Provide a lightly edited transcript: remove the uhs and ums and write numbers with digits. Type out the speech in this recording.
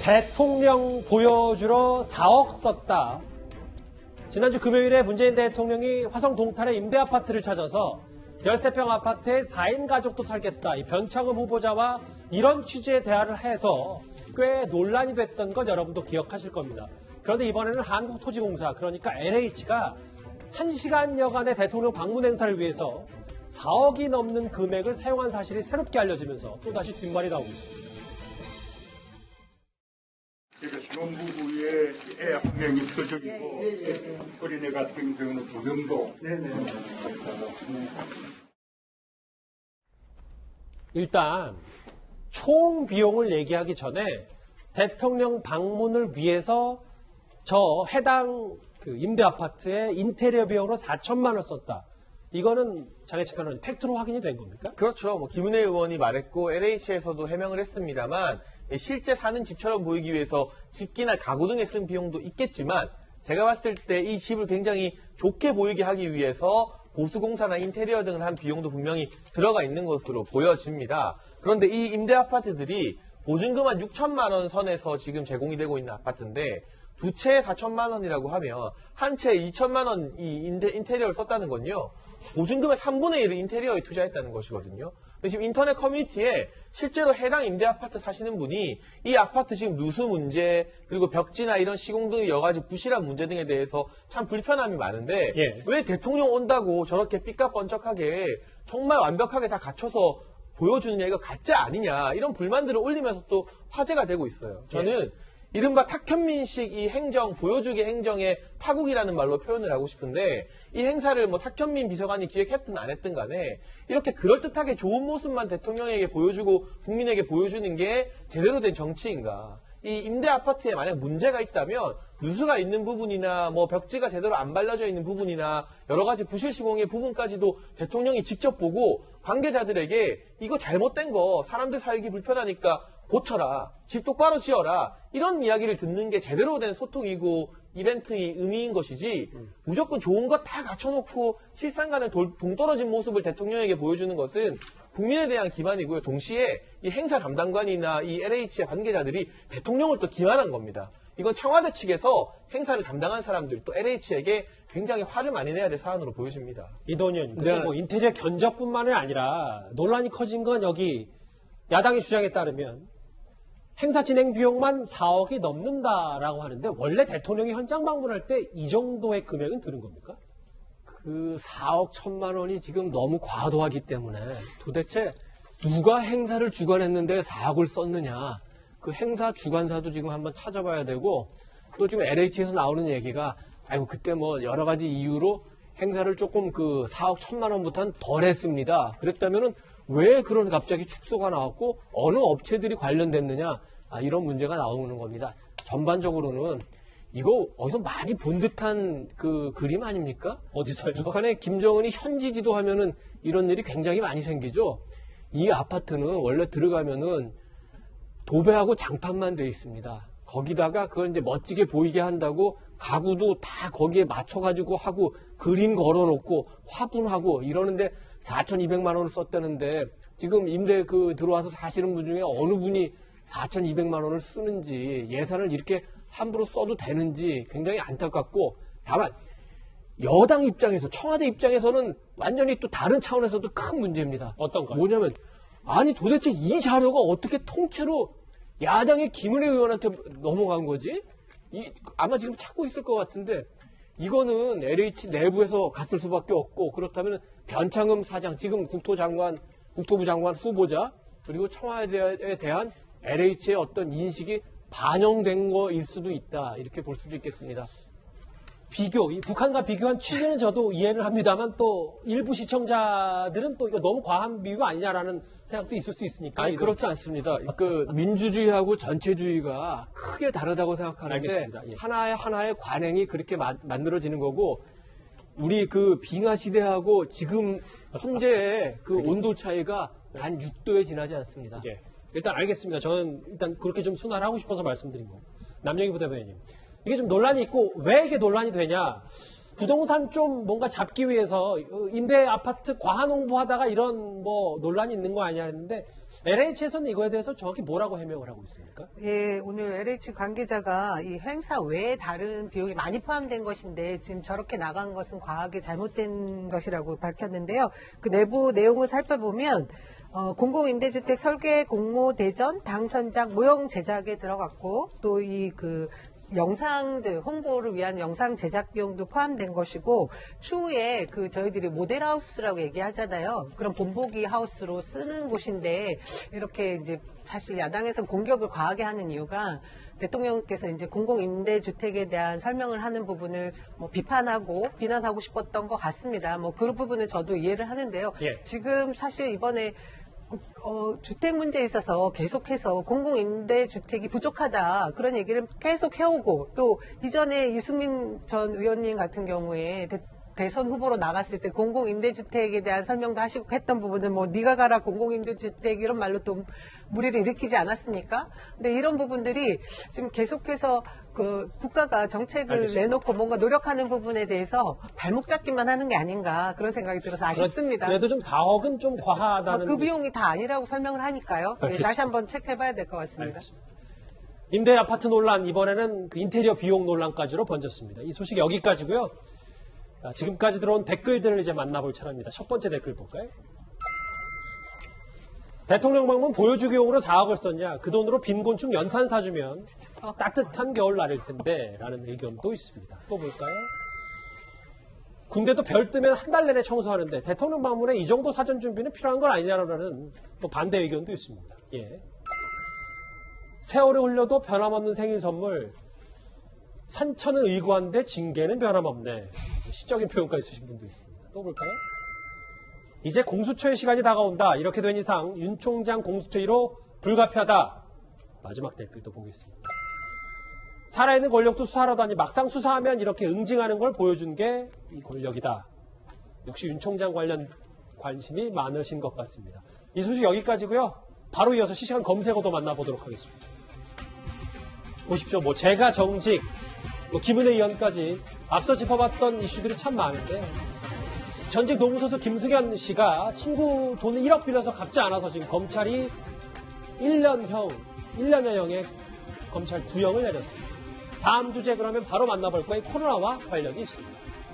대통령 보여주러 4억 썼다. 지난주 금요일에 문재인 대통령이 화성 동탄의 임대아파트를 찾아서 13평 아파트에 4인 가족도 살겠다. 이 변창흠 후보자와 이런 취지의 대화를 해서 꽤 논란이 됐던 건 여러분도 기억하실 겁니다. 그런데 이번에는 한국토지공사, 그러니까 LH가 1시간여간의 대통령 방문 행사를 위해서 4억이 넘는 금액을 사용한 사실이 새롭게 알려지면서 또다시 뒷말이 나오고 있습니다. 그러니까 신혼부부의 애 한 명이 표적이고 어린애 같은 경우는 2명도. 일단 총 비용을 얘기하기 전에 대통령 방문을 위해서 저 해당 그 임대 아파트에 인테리어 비용으로 4천만 원 썼다. 이거는 장혜찬 변호사님 팩트로 확인이 된 겁니까? 그렇죠. 김은혜 의원이 말했고 LH에서도 해명을 했습니다만 실제 사는 집처럼 보이기 위해서 집기나 가구 등에 쓴 비용도 있겠지만 제가 봤을 때 이 집을 굉장히 좋게 보이게 하기 위해서 보수공사나 인테리어 등을 한 비용도 분명히 들어가 있는 것으로 보여집니다. 그런데 이 임대 아파트들이 보증금 한 6천만 원 선에서 지금 제공이 되고 있는 아파트인데 두 채에 4천만 원이라고 하면 한 채에 2천만 원 이 인테리어를 썼다는 건요. 보증금의 3분의 1을 인테리어에 투자했다는 것이거든요. 지금 인터넷 커뮤니티에 실제로 해당 임대 아파트 사시는 분이 이 아파트 지금 누수 문제 그리고 벽지나 이런 시공 등의 여러 가지 부실한 문제 등에 대해서 참 불편함이 많은데 왜 대통령 온다고 저렇게 삐까뻔쩍하게 정말 완벽하게 다 갖춰서 보여주느냐 이거 가짜 아니냐 이런 불만들을 올리면서 또 화제가 되고 있어요. 저는 이른바 탁현민식 이 행정, 보여주기 행정의 파국이라는 말로 표현을 하고 싶은데 이 행사를 뭐 탁현민 비서관이 기획했든 안 했든 간에 이렇게 그럴듯하게 좋은 모습만 대통령에게 보여주고 국민에게 보여주는 게 제대로 된 정치인가. 이 임대 아파트에 만약 문제가 있다면 누수가 있는 부분이나 뭐 벽지가 제대로 안 발라져 있는 부분이나 여러 가지 부실 시공의 부분까지도 대통령이 직접 보고 관계자들에게 이거 잘못된 거 사람들 살기 불편하니까 고쳐라. 집 똑바로 지어라. 이런 이야기를 듣는 게 제대로 된 소통이고 이벤트의 의미인 것이지 무조건 좋은 것 다 갖춰놓고 실상과는 동떨어진 모습을 대통령에게 보여주는 것은 국민에 대한 기만이고요. 동시에 이 행사 담당관이나 이 LH의 관계자들이 대통령을 또 기만한 겁니다. 이건 청와대 측에서 행사를 담당한 사람들 또 LH에게 굉장히 화를 많이 내야 될 사안으로 보여집니다. 이도원 의원님, 뭐 인테리어 견적뿐만이 아니라 논란이 커진 건 여기 야당의 주장에 따르면 행사 진행 비용만 4억이 넘는다라고 하는데 원래 대통령이 현장 방문할 때 이 정도의 금액은 드는 겁니까? 그 4억 1천만 원이 지금 너무 과도하기 때문에 도대체 누가 행사를 주관했는데 4억을 썼느냐. 그 행사 주관사도 지금 한번 찾아봐야 되고 또 지금 LH에서 나오는 얘기가 아이고 그때 뭐 여러 가지 이유로 행사를 조금 그 4억 1천만 원부터는 덜 했습니다. 그랬다면은 왜 그런 갑자기 축소가 나왔고 어느 업체들이 관련됐느냐 이런 문제가 나오는 겁니다. 전반적으로는 이거 어디서 많이 본 듯한 그 그림 아닙니까? 어디서요? 북한의 김정은이 현지 지도하면은 이런 일이 굉장히 많이 생기죠. 이 아파트는 원래 들어가면은 도배하고 장판만 돼 있습니다. 거기다가 그걸 이제 멋지게 보이게 한다고 가구도 다 거기에 맞춰가지고 하고 그림 걸어놓고 화분하고 이러는데 4,200만 원을 썼다는데 지금 임대 들어와서 사시는 분 중에 어느 분이 4,200만 원을 쓰는지 예산을 이렇게 함부로 써도 되는지 굉장히 안타깝고 다만 여당 입장에서 청와대 입장에서는 완전히 또 다른 차원에서도 큰 문제입니다. 어떤가요? 뭐냐면 아니 도대체 이 자료가 어떻게 통째로 야당의 김은혜 의원한테 넘어간 거지? 아마 지금 찾고 있을 것 같은데 이거는 LH 내부에서 갔을 수밖에 없고 그렇다면 변창흠 사장 지금 국토부 장관 후보자 그리고 청와대에 대한 LH의 어떤 인식이 반영된 거일 수도 있다 이렇게 볼 수도 있겠습니다. 북한과 비교한 취지는 저도 이해를 합니다만 또 일부 시청자들은 또 이거 너무 과한 비유 아니냐라는 생각도 있을 수 있으니까. 아니 그렇지 않습니다. 그 민주주의하고 전체주의가 크게 다르다고 생각하는데 하나의 관행이 그렇게 만들어지는 거고 우리 그 빙하 시대하고 지금 현재의 그 온도 차이가 단 6도에 지나지 않습니다. 예. 일단 알겠습니다. 저는 일단 그렇게 좀 순화를 하고 싶어서 말씀드린 거고. 남영희 부대변인님. 이게 좀 논란이 있고 왜 이게 논란이 되냐. 부동산 좀 뭔가 잡기 위해서 임대 아파트 과한 홍보하다가 이런 뭐 논란이 있는 거 아니냐 했는데 LH에서는 이거에 대해서 정확히 뭐라고 해명을 하고 있습니까? 예, 오늘 LH 관계자가 이 행사 외에 다른 비용이 많이 포함된 것인데 지금 저렇게 나간 것은 과하게 잘못된 것이라고 밝혔는데요. 그 내부 내용을 살펴보면 공공임대주택 설계 공모 대전 당선작 모형 제작에 들어갔고 또 이 그 영상들 홍보를 위한 영상 제작 비용도 포함된 것이고 추후에 그 저희들이 모델하우스라고 얘기하잖아요. 그런 본보기 하우스로 쓰는 곳인데 이렇게 이제 사실 야당에서 공격을 과하게 하는 이유가 대통령께서 이제 공공임대주택에 대한 설명을 하는 부분을 뭐 비난하고 싶었던 것 같습니다. 뭐 그 부분은 저도 이해를 하는데요. 예. 지금 사실 이번에 주택 문제에 있어서 계속해서 공공임대주택이 부족하다 그런 얘기를 계속 해오고 또 이전에 유승민 전 의원님 같은 경우에 대선 후보로 나갔을 때 공공임대주택에 대한 설명도 하시고 했던 부분은 뭐 네가 가라 공공임대주택 이런 말로 또 무리를 일으키지 않았습니까? 근데 이런 부분들이 지금 계속해서 그 국가가 정책을 알겠습니다. 내놓고 뭔가 노력하는 부분에 대해서 발목 잡기만 하는 게 아닌가 그런 생각이 들어서 아쉽습니다. 그래도 좀 4억은 좀 과하다는. 그 비용이 다 아니라고 설명을 하니까요. 네, 알겠습니다. 다시 한번 체크해봐야 될 것 같습니다. 알겠습니다. 임대 아파트 논란 이번에는 그 인테리어 비용 논란까지로 번졌습니다. 이 소식 여기까지고요. 지금까지 들어온 댓글들을 이제 만나볼 차례입니다. 첫 번째 댓글 볼까요? 대통령 방문 보여주기용으로 4억을 썼냐? 그 돈으로 빈곤층 연탄 사주면 따뜻한 겨울 날일 텐데 라는 의견도 있습니다. 또 볼까요? 군대도 별 뜨면 한 달 내내 청소하는데 대통령 방문에 이 정도 사전 준비는 필요한 건 아니냐라는 또 반대 의견도 있습니다. 예. 세월이 흘려도 변함없는 생일 선물. 산천은 의구한데 징계는 변함없네. 시적인 표현까지 쓰신 분도 있습니다. 또 볼까요? 이제 공수처의 시간이 다가온다. 이렇게 된 이상 윤 총장 공수처 1호 불가피하다. 마지막 댓글도 보겠습니다. 살아있는 권력도 수사하러 다니 막상 수사하면 이렇게 응징하는 걸 보여준 게 이 권력이다. 역시 윤 총장 관련 관심이 많으신 것 같습니다. 이 소식 여기까지고요. 바로 이어서 실시간 검색어도 만나보도록 하겠습니다. 보십시오. 뭐 제가 정직, 뭐 김은혜 의원까지 앞서 짚어봤던 이슈들이 참 많은데 전직 농구선수 김승현 씨가 친구 돈을 1억 빌려서 갚지 않아서 지금 검찰이 1년형의 검찰 구형을 내렸습니다. 다음 주제 그러면 바로 만나볼 거예요. 코로나와 관련이 있습니다.